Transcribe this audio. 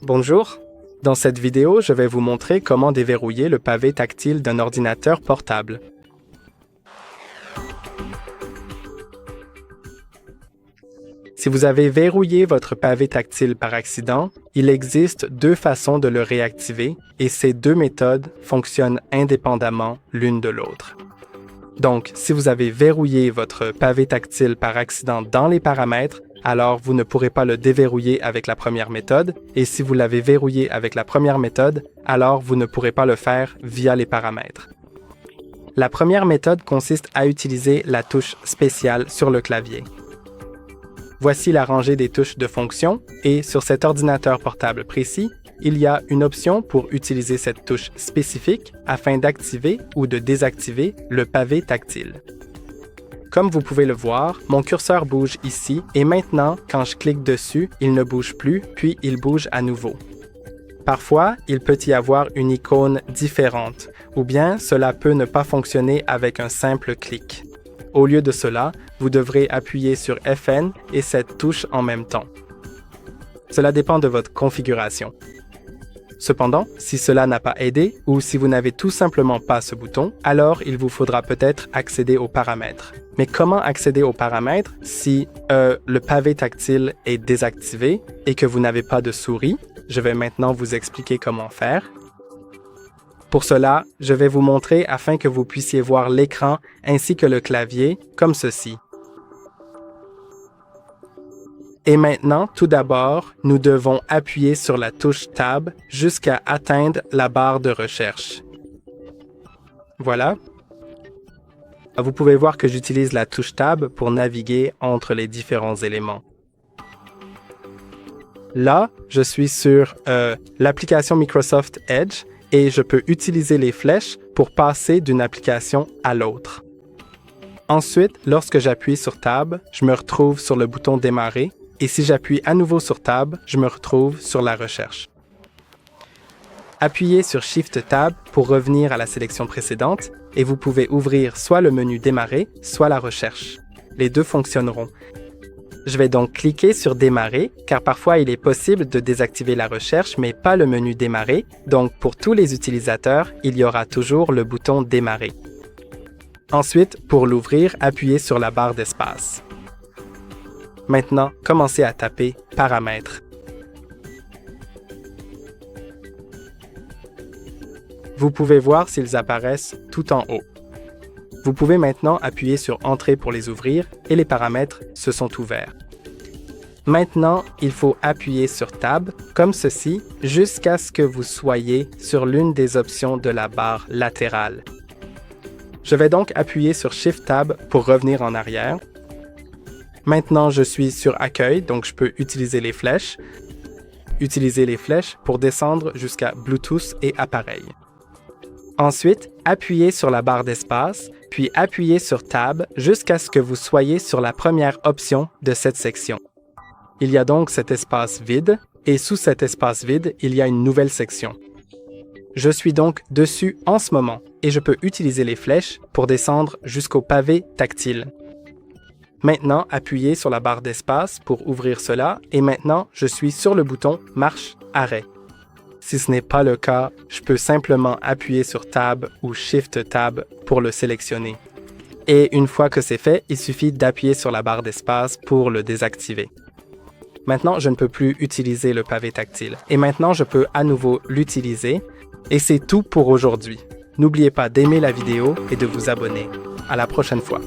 Bonjour! Dans cette vidéo, je vais vous montrer comment déverrouiller le pavé tactile d'un ordinateur portable. Si vous avez verrouillé votre pavé tactile par accident, il existe deux façons de le réactiver et ces deux méthodes fonctionnent indépendamment l'une de l'autre. Donc, si vous avez verrouillé votre pavé tactile par accident dans les paramètres, alors vous ne pourrez pas le déverrouiller avec la première méthode, et si vous l'avez verrouillé avec la première méthode, alors vous ne pourrez pas le faire via les paramètres. La première méthode consiste à utiliser la touche spéciale sur le clavier. Voici la rangée des touches de fonction, et sur cet ordinateur portable précis, il y a une option pour utiliser cette touche spécifique afin d'activer ou de désactiver le pavé tactile. Comme vous pouvez le voir, mon curseur bouge ici et maintenant, quand je clique dessus, il ne bouge plus, puis il bouge à nouveau. Parfois, il peut y avoir une icône différente, ou bien cela peut ne pas fonctionner avec un simple clic. Au lieu de cela, vous devrez appuyer sur FN et cette touche en même temps. Cela dépend de votre configuration. Cependant, si cela n'a pas aidé ou si vous n'avez tout simplement pas ce bouton, alors il vous faudra peut-être accéder aux paramètres. Mais comment accéder aux paramètres si le pavé tactile est désactivé et que vous n'avez pas de souris? Je vais maintenant vous expliquer comment faire. Pour cela, je vais vous montrer afin que vous puissiez voir l'écran ainsi que le clavier comme ceci. Et maintenant, tout d'abord, nous devons appuyer sur la touche Tab jusqu'à atteindre la barre de recherche. Voilà. Vous pouvez voir que j'utilise la touche Tab pour naviguer entre les différents éléments. Là, je suis sur l'application Microsoft Edge et je peux utiliser les flèches pour passer d'une application à l'autre. Ensuite, lorsque j'appuie sur Tab, je me retrouve sur le bouton Démarrer. Et si j'appuie à nouveau sur Tab, je me retrouve sur la recherche. Appuyez sur Shift-Tab pour revenir à la sélection précédente et vous pouvez ouvrir soit le menu Démarrer, soit la recherche. Les deux fonctionneront. Je vais donc cliquer sur Démarrer, car parfois il est possible de désactiver la recherche, mais pas le menu Démarrer. Donc pour tous les utilisateurs, il y aura toujours le bouton Démarrer. Ensuite, pour l'ouvrir, appuyez sur la barre d'espace. Maintenant, commencez à taper « Paramètres ». Vous pouvez voir s'ils apparaissent tout en haut. Vous pouvez maintenant appuyer sur « Entrée » pour les ouvrir et les paramètres se sont ouverts. Maintenant, il faut appuyer sur « Tab » comme ceci jusqu'à ce que vous soyez sur l'une des options de la barre latérale. Je vais donc appuyer sur « Shift-Tab » pour revenir en arrière. Maintenant, je suis sur Accueil, donc je peux utiliser les flèches. Utiliser les flèches pour descendre jusqu'à Bluetooth et appareil. Ensuite, appuyez sur la barre d'espace, puis appuyez sur Tab jusqu'à ce que vous soyez sur la première option de cette section. Il y a donc cet espace vide, et sous cet espace vide, il y a une nouvelle section. Je suis donc dessus en ce moment, et je peux utiliser les flèches pour descendre jusqu'au pavé tactile. Maintenant, appuyez sur la barre d'espace pour ouvrir cela et maintenant, je suis sur le bouton Marche-Arrêt. Si ce n'est pas le cas, je peux simplement appuyer sur Tab ou Shift-Tab pour le sélectionner. Et une fois que c'est fait, il suffit d'appuyer sur la barre d'espace pour le désactiver. Maintenant, je ne peux plus utiliser le pavé tactile. Et maintenant, je peux à nouveau l'utiliser. Et c'est tout pour aujourd'hui. N'oubliez pas d'aimer la vidéo et de vous abonner. À la prochaine fois.